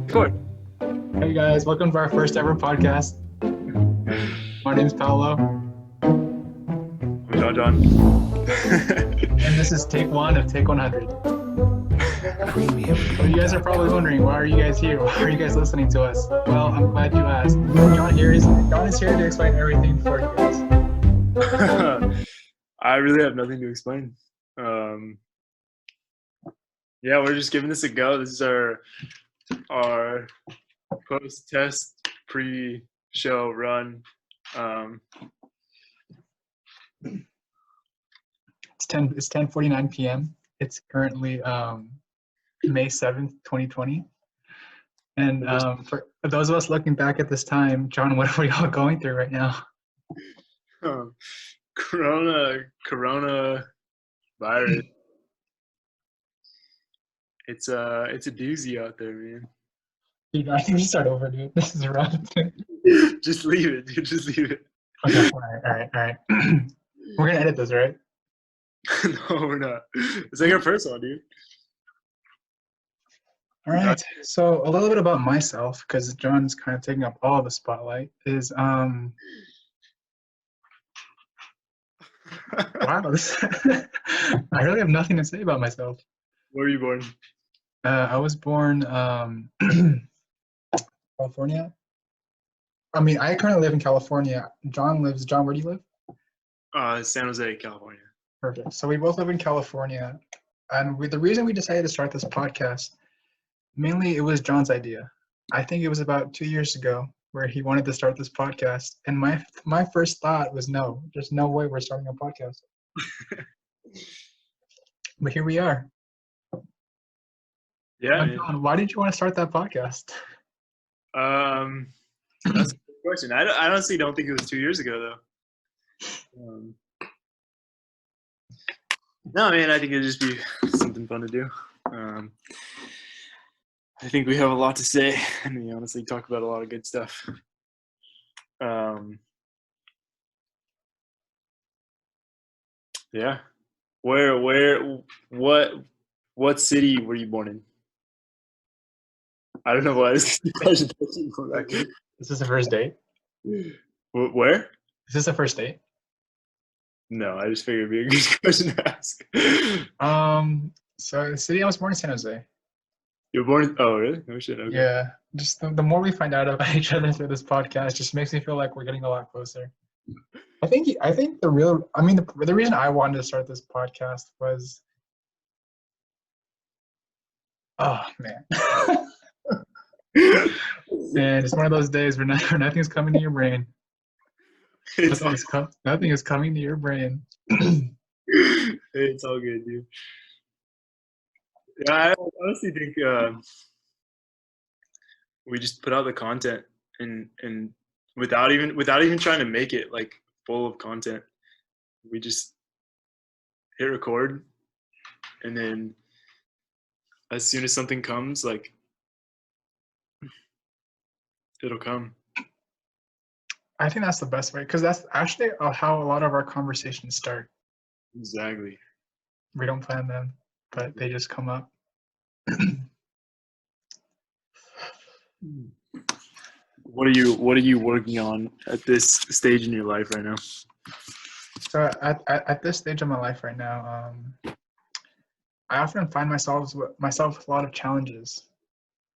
Good. Hey guys, welcome to our first ever podcast. My name's Paolo, I'm John. and this is take one of Take100. So you guys are probably wondering, why are you guys here? Why are you guys listening to us? Well, I'm glad you asked. John is here to explain everything for you guys. I really have nothing to explain. Yeah, we're just giving this a go. This is our post-test pre-show run. It's 10:49 p.m. It's currently May 7th, 2020. And for those of us looking back at this time, John, what are we all going through right now? Corona virus. It's a doozy out there, man. Dude, I think we should start over, dude. This is rough. Just leave it, dude. Just leave it. Okay, all right. We're gonna edit this, right? No, we're not. It's like our first one, dude. All right. So a little bit about myself, because John's kind of taking up all the spotlight, is wow, this I really have nothing to say about myself. Where were you born? I was born California. I mean, I currently live in California. John, where do you live? San Jose, California. Perfect. So we both live in California. And the reason we decided to start this podcast, mainly it was John's idea. I think it was about 2 years ago where he wanted to start this podcast. And my first thought was, no, there's no way we're starting a podcast. But here we are. Yeah. John, why did you want to start that podcast? That's a good question. I honestly don't think it was 2 years ago, though. No, man, I think it'd just be something fun to do. I think we have a lot to say, and we honestly talk about a lot of good stuff. Yeah. What city were you born in? I don't know why this question. Is this the first date? Where? Is this the first date? No, I just figured it'd be a good question to ask. So the city I was born in, San Jose. You were born in, oh really? No shit. Okay. Yeah. Just the more we find out about each other through this podcast, just makes me feel like we're getting a lot closer. I think the reason I wanted to start this podcast was, oh man. And it's one of those days where nothing's coming to your brain. Nothing is coming to your brain. It's all good, dude. Yeah, I honestly think we just put out the content and without even trying to make it like full of content, we just hit record, and then as soon as something comes, like it'll come. I think that's the best way, because that's actually how a lot of our conversations start. Exactly. We don't plan them, but they just come up. What are you working on at this stage in your life right now? So at this stage of my life right now, I often find myself with a lot of challenges,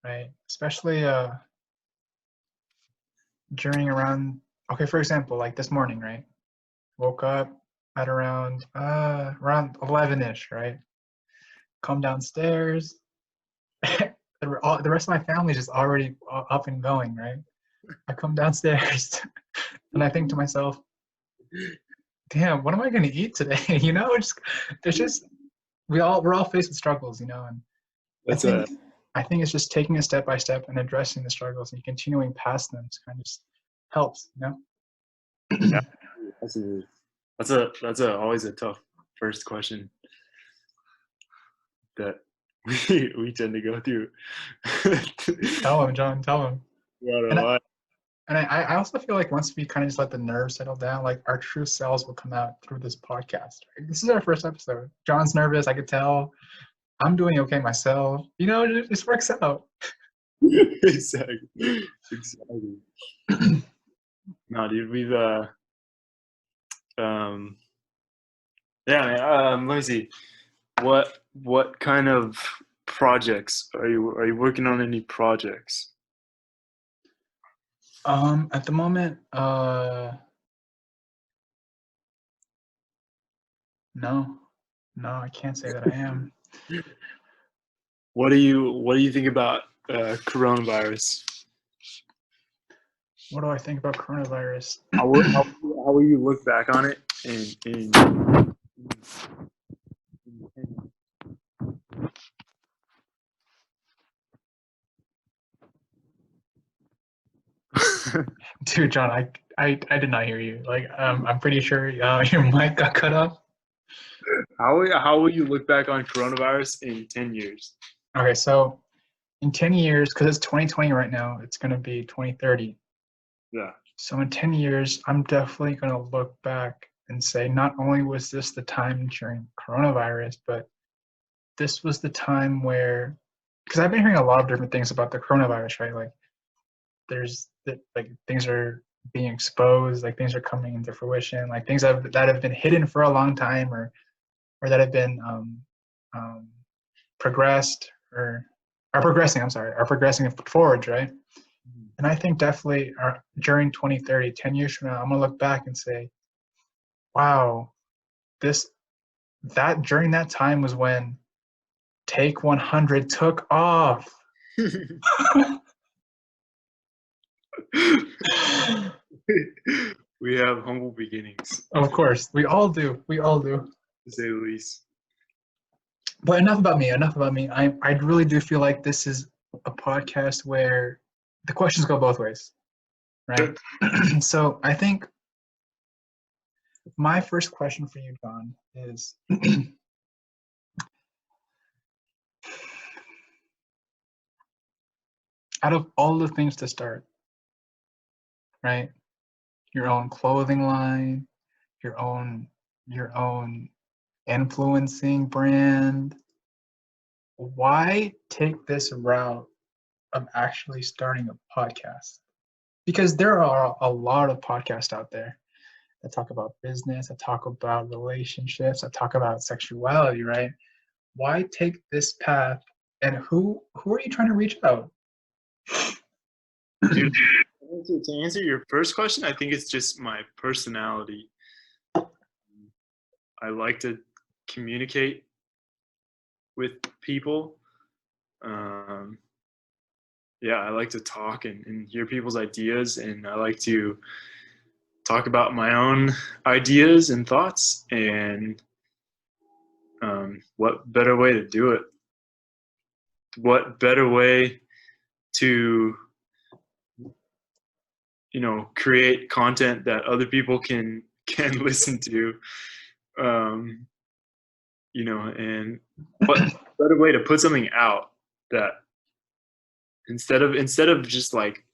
right? Especially for example, like this morning, right? Woke up at around 11-ish, right? Come downstairs. The rest of my family is just already up and going, right? I come downstairs and I think to myself, damn, what am I going to eat today? You know, we're all faced with struggles, you know, and I think it's just taking it step by step and addressing the struggles and continuing past them kind of just helps, you know? Yeah, that's always a tough first question that we tend to go through. Tell him, John, tell him. And I also feel like once we kind of just let the nerves settle down, like our true selves will come out through this podcast. Right? This is our first episode. John's nervous, I could tell. I'm doing okay myself. It just works out. Exactly. Exactly. No, dude, we've um yeah, man, let me see. What kind of projects are you working on? Any projects? At the moment, no, no, I can't say that I am. What do you think about coronavirus? What do I think about coronavirus? How will you look back on it in Dude, John, I did not hear you. Like, I'm pretty sure your mic got cut off. how will you look back on coronavirus in 10 years? Okay, so in 10 years, because it's 2020 right now, it's going to be 2030. Yeah. So in 10 years, I'm definitely going to look back and say, not only was this the time during coronavirus, but this was the time where, because I've been hearing a lot of different things about the coronavirus, right? Like, like things are being exposed, like things are coming into fruition, like things that have been hidden for a long time, or that have been progressed or are progressing. I'm sorry, are progressing forwards, right? And I think definitely during 2030, 10 years from now, I'm gonna look back and say, wow, this that during that time was when Take100 took off. We have humble beginnings, Of course, we all do. We all do. to say the least. But enough about me. Enough about me. I really do feel like this is a podcast where the questions go both ways, right? So I think my first question for you, John, is out of all the things to start, right? Your own clothing line, your own influencing brand. Why take this route of actually starting a podcast? Because there are a lot of podcasts out there that talk about business, that talk about relationships, that talk about sexuality, right? Why take this path? And who are you trying to reach out? Dude, to answer your first question, I think it's just my personality. I like to communicate with people. Um, yeah, I like to talk and hear people's ideas, and I like to talk about my own ideas and thoughts. And what better way to do it? What better way to create content that other people can listen to, um, and what better way to put something out that instead of just like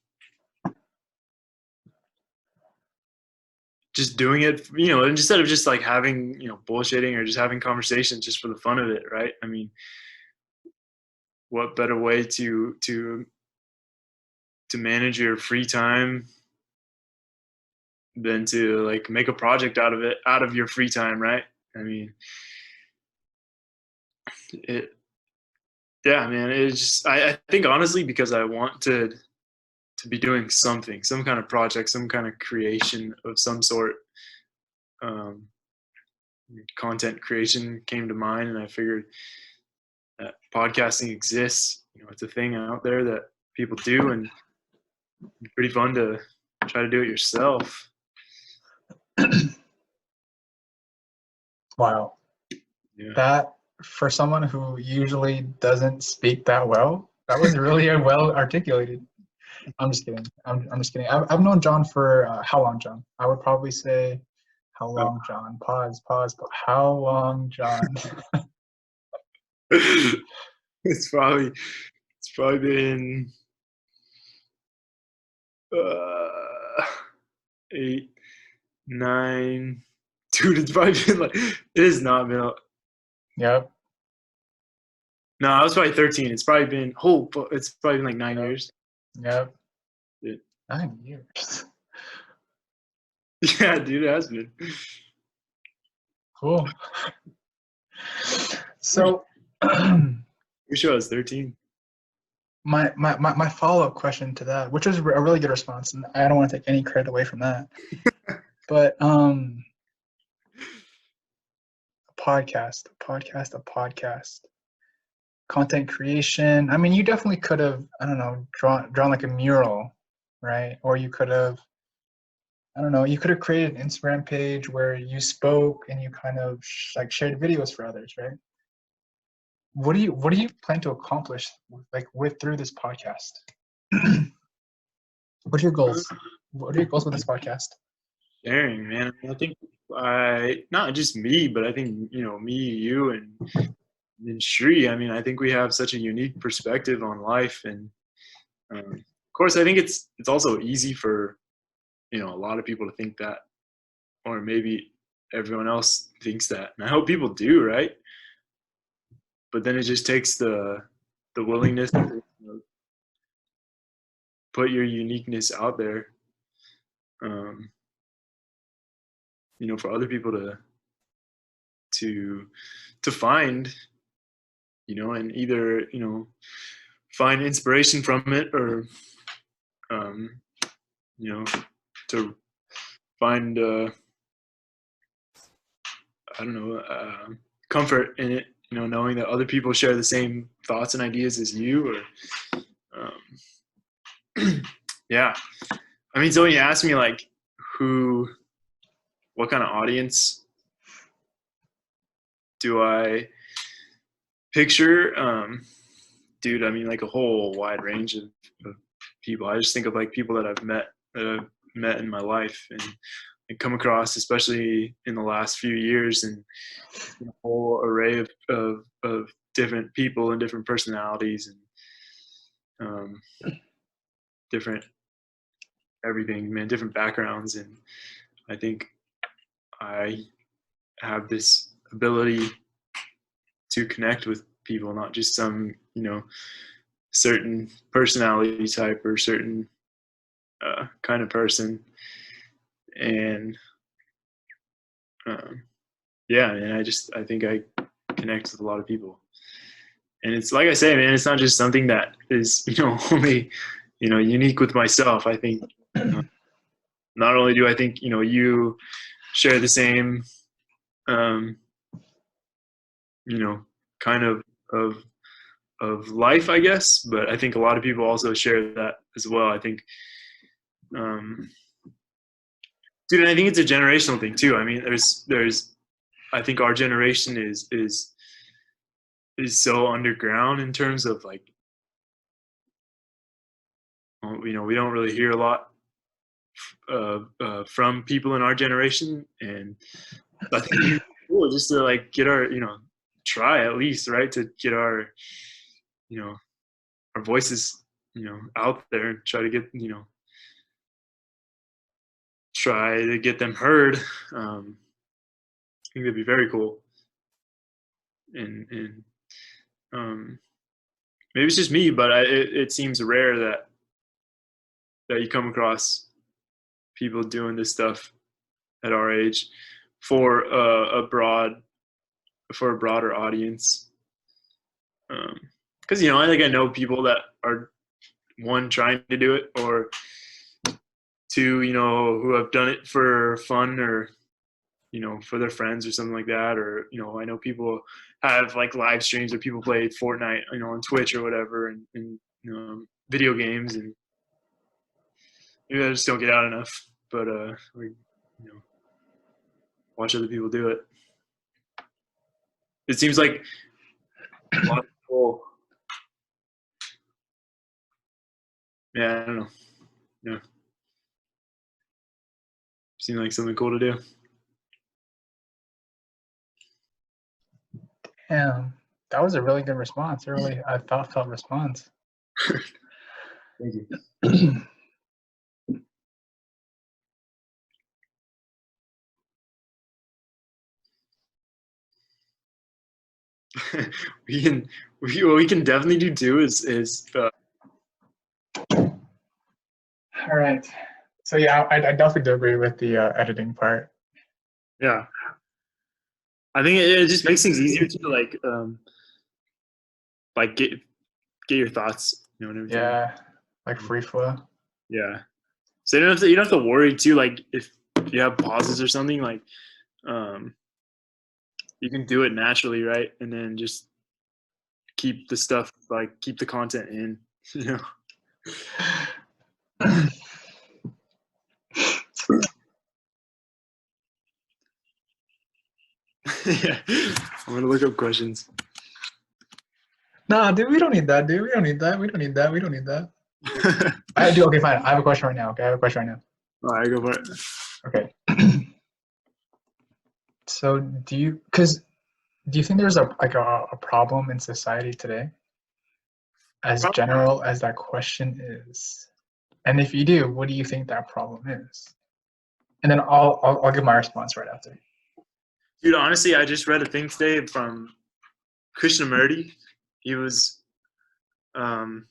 just doing it, instead of just like having bullshitting or just having conversations just for the fun of it, right? I mean, what better way to manage your free time than to like make a project out of your free time, right? I mean, it yeah, man, it's just I think honestly because I want to be doing something, some kind of project, some kind of creation of some sort. um, Content creation came to mind, and I figured that podcasting exists. It's a thing out there that people do, and it's pretty fun to try to do it yourself. Wow. Yeah. That, for someone who usually doesn't speak that well, that was really well articulated. I'm just kidding. I'm just kidding. I've known John for how long, John? I would probably say, how Uh, long, John? Pause. How long, John? it's probably been 8, 9. Dude, it's probably been like it has not been. Yep. No, I was probably 13. It's probably been it's probably been like 9 years. Yep. Yeah. 9 years. Yeah, dude, it has been. Cool. So Pretty sure I was 13. my follow-up question to that, which was a really good response, and I don't want to take any credit away from that. But a podcast, content creation. I mean, you definitely could have, I don't know, drawn like a mural, right? Or you could have, I don't know, you could have created an Instagram page where you spoke and you kind of like shared videos for others, right? What do you plan to accomplish with through this podcast? What are your goals? What are your goals with this podcast? Sharing, man. I think not just me, but I think me, you, and Shri. I mean, I think we have such a unique perspective on life, and of course, I think it's also easy for a lot of people to think that, or maybe everyone else thinks that, and I hope people do, right? But then it just takes the willingness to put your uniqueness out there, um, for other people to to find, and either find inspiration from it, or um, to find I don't know, comfort in it, knowing that other people share the same thoughts and ideas as you, or yeah. I mean, so when you ask me like what kind of audience do I picture, dude, I mean, like a whole wide range of people. I just think of like people that I've met in my life, and come across, especially in the last few years, and a whole array of different people and different personalities, and different everything, man, different backgrounds. And I think I have this ability to connect with people, not just some, certain personality type or certain kind of person. And yeah, and I think I connect with a lot of people. And it's like I say, man, it's not just something that is, only, unique with myself. I think not only do I think, you share the same, um, kind of life, I guess, but I think a lot of people also share that as well. I think, dude, and I think it's a generational thing too. I mean, I think our generation is so underground in terms of like, we don't really hear a lot from people in our generation, and I think it'd be cool just to like get our, try at least, right, to get our, our voices, out there, and try to get them heard. I think that'd be very cool. And um, maybe it's just me, but it seems rare that you come across people doing this stuff at our age for a broader audience. Because I think I know people that are, one, trying to do it, or two, who have done it for fun, or for their friends or something like that. Or I know people have like live streams where people play Fortnite, on Twitch or whatever, and video games, and maybe I just don't get out enough. But we watch other people do it. It seems like a lot of people. Yeah, I don't know. Yeah, seems like something cool to do. Yeah, that was a really good response. A thoughtful response. Thank you. we can what we can definitely do too is All right. So yeah, I definitely do agree with the editing part. yeah. I think it just makes things easier to like get your thoughts, you know, and everything. Yeah, like free flow. Yeah. So you don't have to worry too, like if you have pauses or something, like um you can do it naturally, right? And then just keep the stuff like keep the content in, you know. Yeah. I'm gonna look up questions. Nah, dude, we don't need that, dude. We don't need that. We don't need that. We don't need that. All I do. Okay, fine. I have a question right now. Okay, I have a question right now. right, go for it. Okay. So do you think there's a problem in society today, as general as that question is? And if you do, what do you think that problem is? And then I'll give my response right after. Dude, honestly, I just read a thing today from Krishnamurti. He was, um,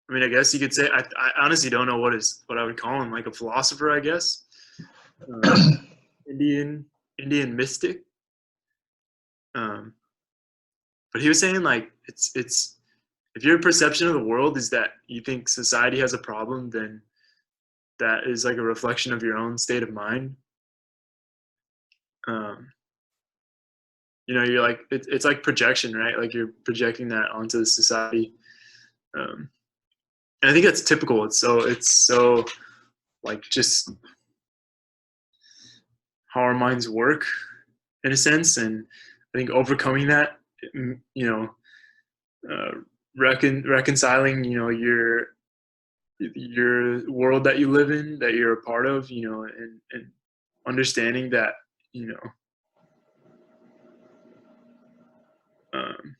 I mean, I guess you could say. I honestly don't know what I would call him, like a philosopher, I guess. Uh, Indian Indian mystic. Um, but he was saying like it's if your perception of the world is that you think society has a problem, then that is like a reflection of your own state of mind. Um, you're like it's like projection, right? Like you're projecting that onto the society. Um, and I think that's typical. It's so like just how our minds work in a sense, and I think overcoming that, you know, uh, reconciling, your world that you live in, that you're a part of, and understanding that, you know, um,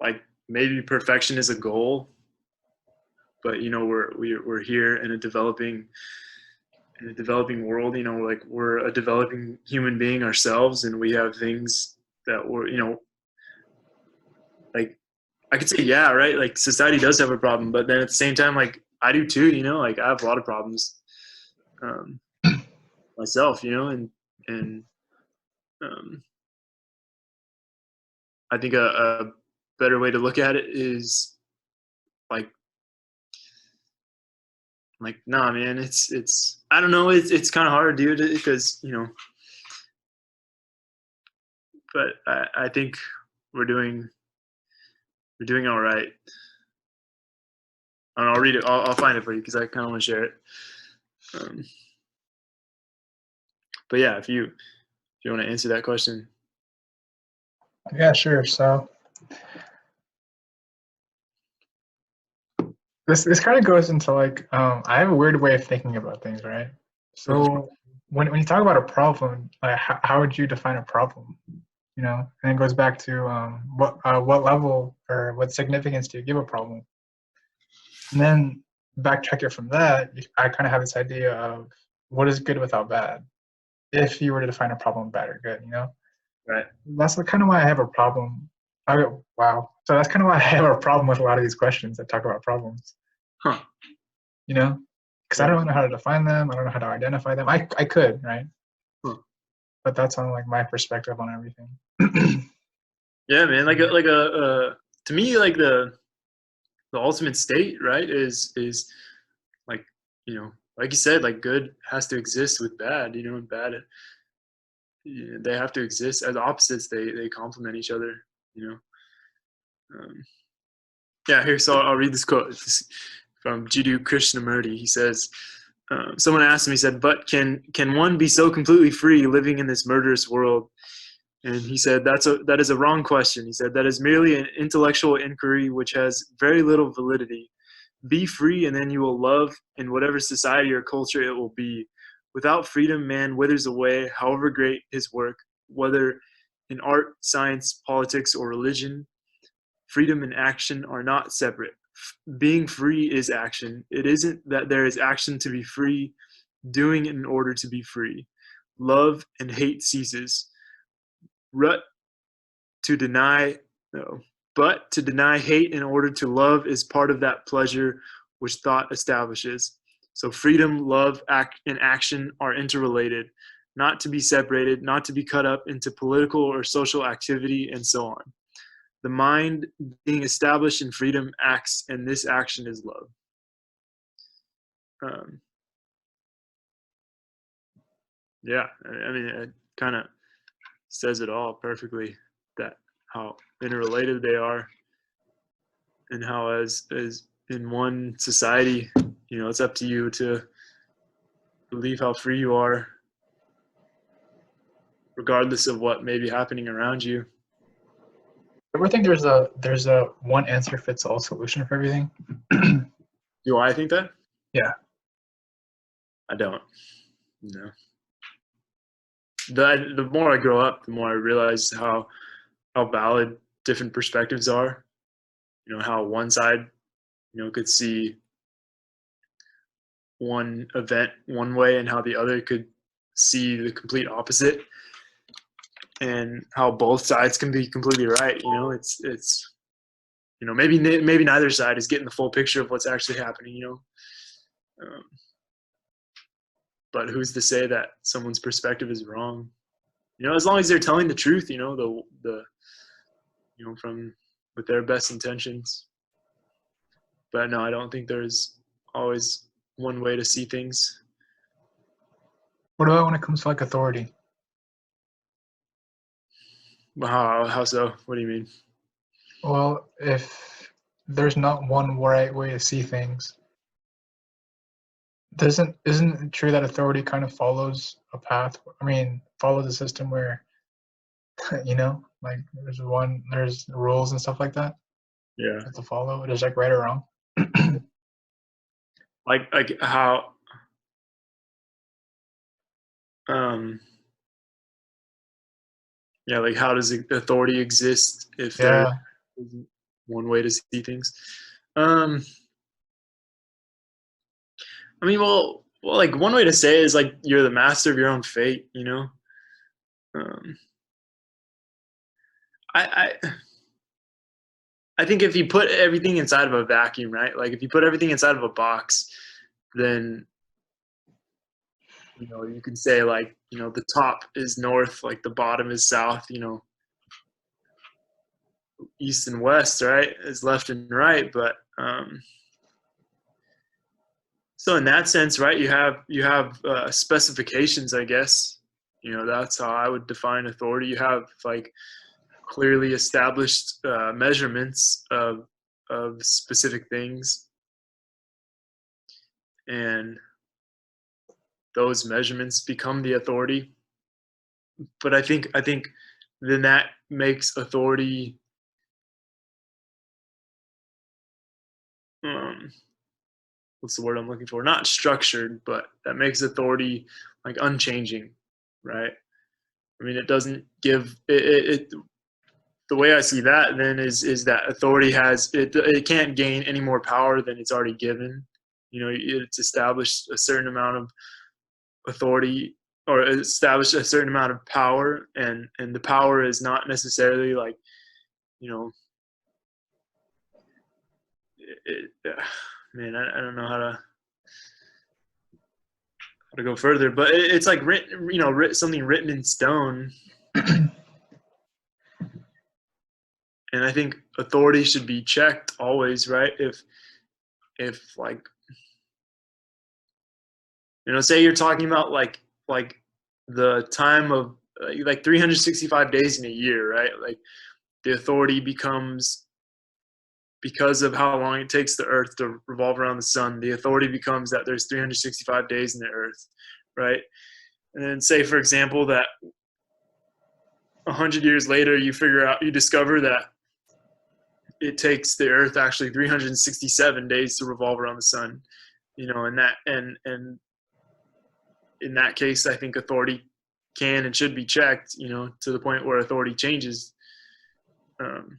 like maybe perfection is a goal, but we're here in a developing world. Like we're a developing human being ourselves, and we have things that we're, like I could say, yeah, right. Like society does have a problem, but then at the same time, like I do too. Like I have a lot of problems um, myself. And um, I think a better way to look at it is like nah, man. It's I don't know. It's kind of hard, dude, because but I think we're doing we're doing all right. And I'll read it. I'll find it for you because I kind of want to share it. Um, but yeah, if you want to answer that question. Yeah, sure. So this kind of goes into like I have a weird way of thinking about things, right? So when you talk about a problem, like how would you define a problem? And it goes back to what level or what significance do you give a problem? And then backtrack it from that, I kind of have this idea of what is good without bad. If you were to define a problem, bad or good. Right. That's kind of why I have a problem. Wow. So that's kind of why I have a problem with a lot of these questions that talk about problems. Huh. You know, because I Yeah. don't know how to define them. I don't know how to identify them. I could, right? Huh. But that's on like my perspective on everything. Yeah, man. To me, like the ultimate state, right, is like like you said, like good has to exist with bad, and bad, they have to exist as opposites. They complement each other, you know. Um, yeah, here. So I'll read this quote. This from Jiddu Krishnamurti. He says, someone asked him. He said, "But can one be so completely free living in this murderous world?" And he said, that is a wrong question. He said, that is merely an intellectual inquiry which has very little validity. Be free, and then you will love in whatever society or culture it will be. Without freedom, man withers away, however great his work, whether in art, science, politics, or religion. Freedom and action are not separate. Being free is action. It isn't that there is action to be free, doing in order to be free. Love and hate ceases. Rut to deny no, but to deny hate in order to love is part of that pleasure which thought establishes. So freedom, love, act, and action are interrelated, not to be separated, not to be cut up into political or social activity, and so on. The mind being established in freedom acts, and this action is love. Um, yeah, I mean, it kind of says it all perfectly, that how interrelated they are, and how as in one society, it's up to you to believe how free you are, regardless of what may be happening around you. Ever think there's a one answer fits all solution for everything? Do I think that? Yeah. I don't. No. The more I grow up, the more I realize how valid different perspectives are. How one side, could see one event one way, and how the other could see the complete opposite, and how both sides can be completely right. It's maybe neither side is getting the full picture of what's actually happening. Um, but who's to say that someone's perspective is wrong? As long as they're telling the truth, the from with their best intentions. But no, I don't think there's always one way to see things. What about when it comes to like authority? How so? What do you mean? Well, if there's not one right way to see things, isn't it true that authority kind of follows a path? I mean, follows a system where like there's rules and stuff like that Yeah. you have to follow. It is like right or wrong. Like how um yeah, like how does authority exist if there Yeah. isn't one way to see things? Um I mean, well, like one way to say it is like you're the master of your own fate. Um I I think if you put everything inside of a vacuum, right? Like if you put everything inside of a box, then you can say like, the top is north, like the bottom is south, east and west, right? Is left and right. But so in that sense, right, you have specifications, I guess. That's how I would define authority. You have like clearly established measurements of specific things, and those measurements become the authority. But I think then that makes authority um, what's the word I'm looking for? Not structured, but that makes authority like unchanging, right? I mean, it doesn't give it the way I see that then is that authority has it can't gain any more power than it's already given. It's established a certain amount of authority, or established a certain amount of power, and the power is not necessarily like you know man, I don't know how to go further, but it's like written, something written in stone. And I think authority should be checked always, right? If like say you're talking about like the time of like 365 days in a year, right? Like the authority becomes, because of how long it takes the earth to revolve around the sun, the authority becomes that there's 365 days in the earth, right? And then say, for example, that 100 years later you discover that it takes the earth actually 367 days to revolve around the sun, and in that case I think authority can and should be checked, to the point where authority changes. um,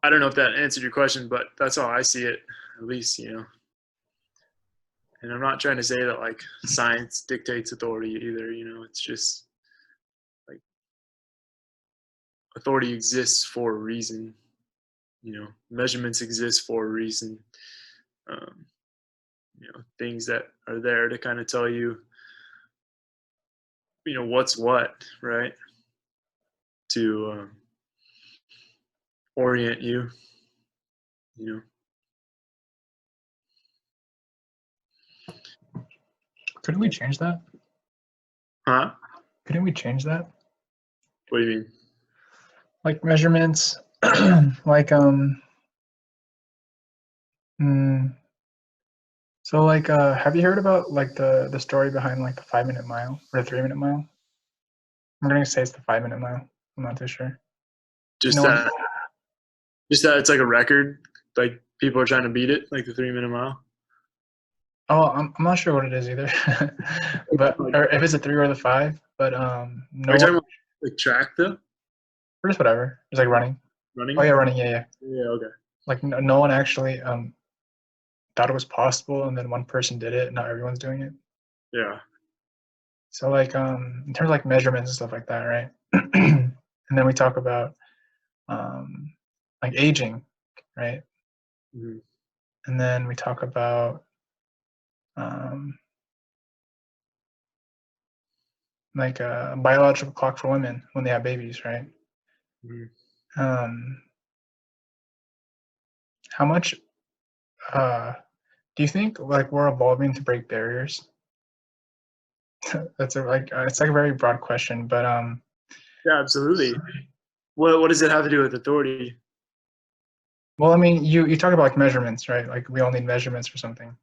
I don't know if that answered your question, but that's how I see it, at least. And I'm not trying to say that like science dictates authority either. It's just like authority exists for a reason. Measurements exist for a reason. Um, things that are there to kind of tell you, what's what, right? To orient you, you know. Couldn't we change that? Huh? Couldn't we change that? What do you mean? Like measurements, like mm, so like have you heard about like the story behind like the 5 minute mile or the 3 minute mile? I'm gonna say it's the 5 minute mile. I'm not too sure. You Just know what? that, just that it's like a record. Like people are trying to beat it, like the 3 minute mile. Oh, I'm not sure what it is either, but Like, or if it's a 3 or the 5. But are no you one, talking about like track though? or just whatever. It's like running. Oh Running? yeah, running. Yeah, yeah. Yeah. Okay. Like no one actually thought it was possible, and then one person did it. Not everyone's doing it. Yeah. So like in terms of like measurements and stuff like that, right? And then we talk about um like aging, right? Mm-hmm. And then we talk about um like a biological clock for women when they have babies, right? Mm-hmm. Um how much uh do you think like we're evolving to break barriers? That's a like it's like a very broad question, but Yeah, absolutely. What does it have to do with authority? well, I mean, you talk about like measurements, right? Like we all need measurements for something.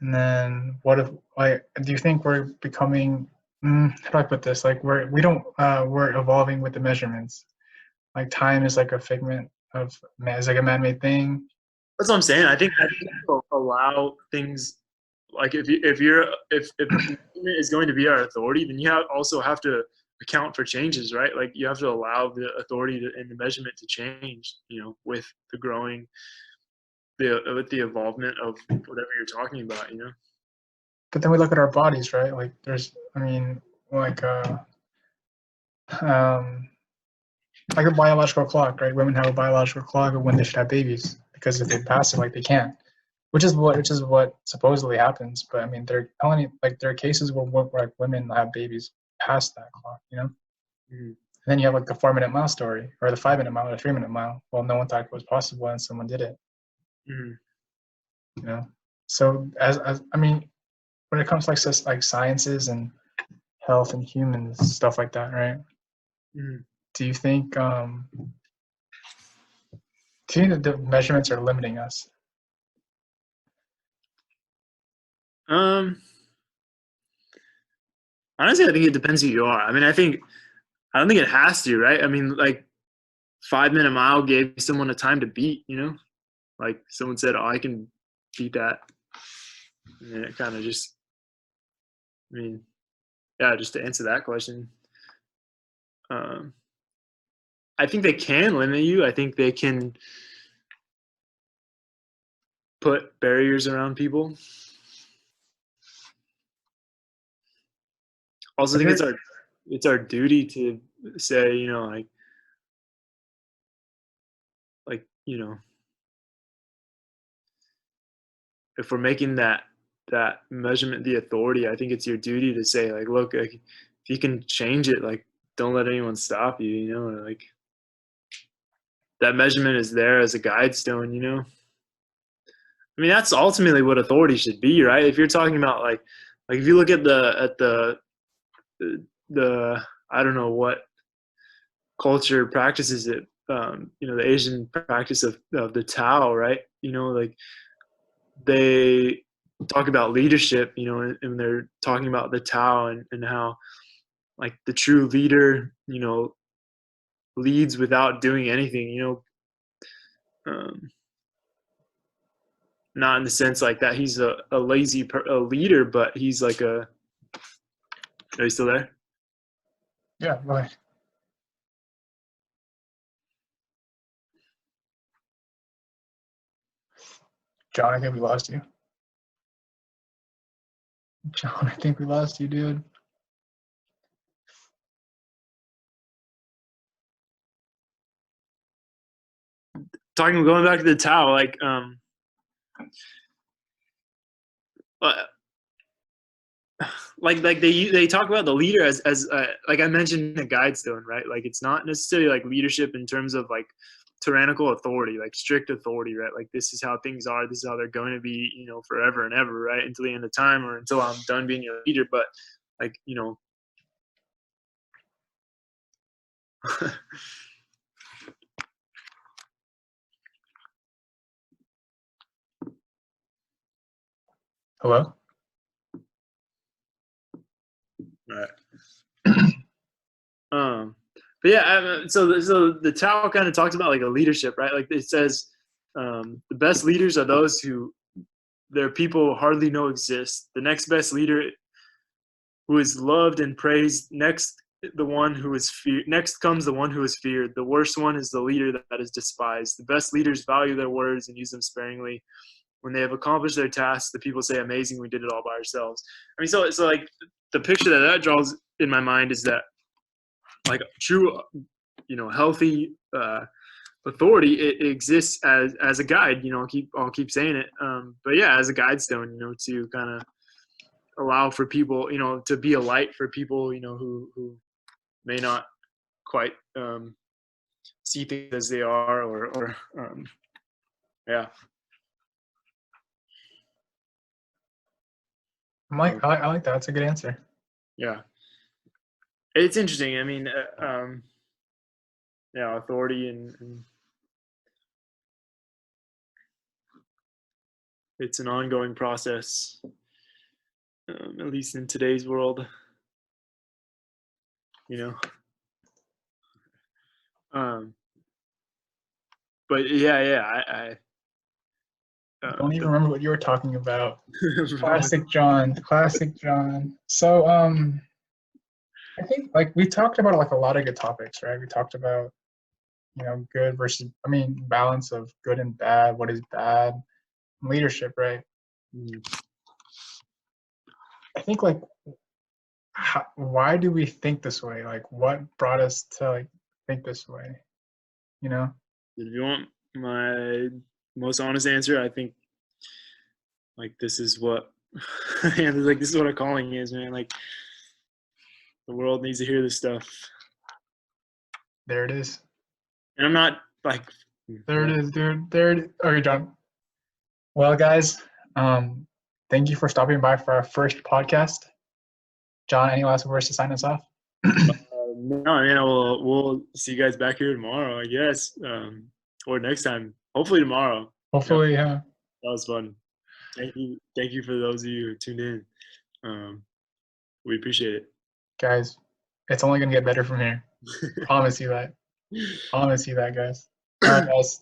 And then what if like do you think we're becoming how do I put this? Like we don't we're evolving with the measurements. Like time is like a figment of man, it's like a man-made thing. That's what I'm saying. I think people allow things like if movement is going to be our authority, then also have to account for changes, right? Like you have to allow the authority and the measurement to change, with the growing with the involvement of whatever you're talking about. But then we look at our bodies, right? Like there's I mean like um like a biological clock, right? Women have a biological clock of when they should have babies because if they pass it, like they can't. Which is what supposedly happens. But I mean, they're telling you like there are cases where like women have babies past that clock, you know. Mm-hmm. And then you have like the 4 minute mile story, or the 5 minute mile, or the 3 minute mile. Well, no one thought it was possible, and someone did it, Mm-hmm. you know. So as I mean, when it comes to like sciences and health and humans stuff like that, right? Mm-hmm. Do you think that the measurements are limiting us? Um, Honestly, I think it depends who you are. I mean, I don't think it has to, right? I mean, like 5 minute mile gave someone a time to beat. Like someone said, "Oh, I can beat that," and then it kind of just, I mean, yeah, just to answer that question, um, I think they can limit you. I think they can put barriers around people. Also, I Have think you it's our duty to say, like if we're making that measurement the authority, I think it's your duty to say, like, look, like, if you can change it, like, don't let anyone stop you. Like that measurement is there as a guide stone. I mean, that's ultimately what authority should be, right? If you're talking about like if you look at the I don't know what culture practices it, the Asian practice of the Tao, right? Like they talk about leadership, and they're talking about the Tao and how like the true leader, leads without doing anything, not in the sense like that he's a lazy a leader, but he's like are you still there? yeah, like John, I think we lost you. John, I think we lost you, dude. Going back to the Tao, like they talk about the leader as like I mentioned in the Guidestone, right? Like it's not necessarily like leadership in terms of like tyrannical authority, like strict authority, right? Like this is how things are, this is how they're going to be, you know, forever and ever, right? Until the end of time or until I'm done being your leader. But like, you know, Hello? right. But yeah, so the Tao kind of talks about like a leadership, right? Like it says, the best leaders are those who their people hardly know exist. The next best leader who is loved and praised. Next, the one who is feared. Next comes the one who is feared. The worst one is the leader that is despised. The best leaders value their words and use them sparingly. When they have accomplished their tasks, the people say, "Amazing, we did it all by ourselves." I mean, so like the picture that draws in my mind is that like true, you know, healthy authority, it exists as a guide. You know, I'll keep saying it. But yeah, as a guide stone, you know, to kind of allow for people, you know, to be a light for people, you know, who may not quite see things as they are, or yeah. I like that. It's a good answer. Yeah, it's interesting. I mean, yeah, authority and it's an ongoing process, at least in today's world. You know, but yeah, I Don't even remember what you were talking about. probably, Classic John. Classic John. So I think like we talked about like a lot of good topics, right? We talked about, you know, good versus, I mean, balance of good and bad, what is bad, leadership, right? I think like why do we think this way? Like what brought us to like think this way? You know? if you want my most honest answer, I think like this is what yeah, like this is what our calling is, man. Like the world needs to hear this stuff. There it is. And I'm not like There it is, dude. There it is. Okay, John. Well, guys, thank you for stopping by for our first podcast. John, any last words to sign us off? no, I mean, we'll see you guys back here tomorrow, I guess, or next time. Hopefully tomorrow. Hopefully, yeah. That was fun. Thank you for those of you who tuned in. We appreciate it. Guys, it's only gonna get better from here. Promise you that. Promise you that, guys. All right, guys.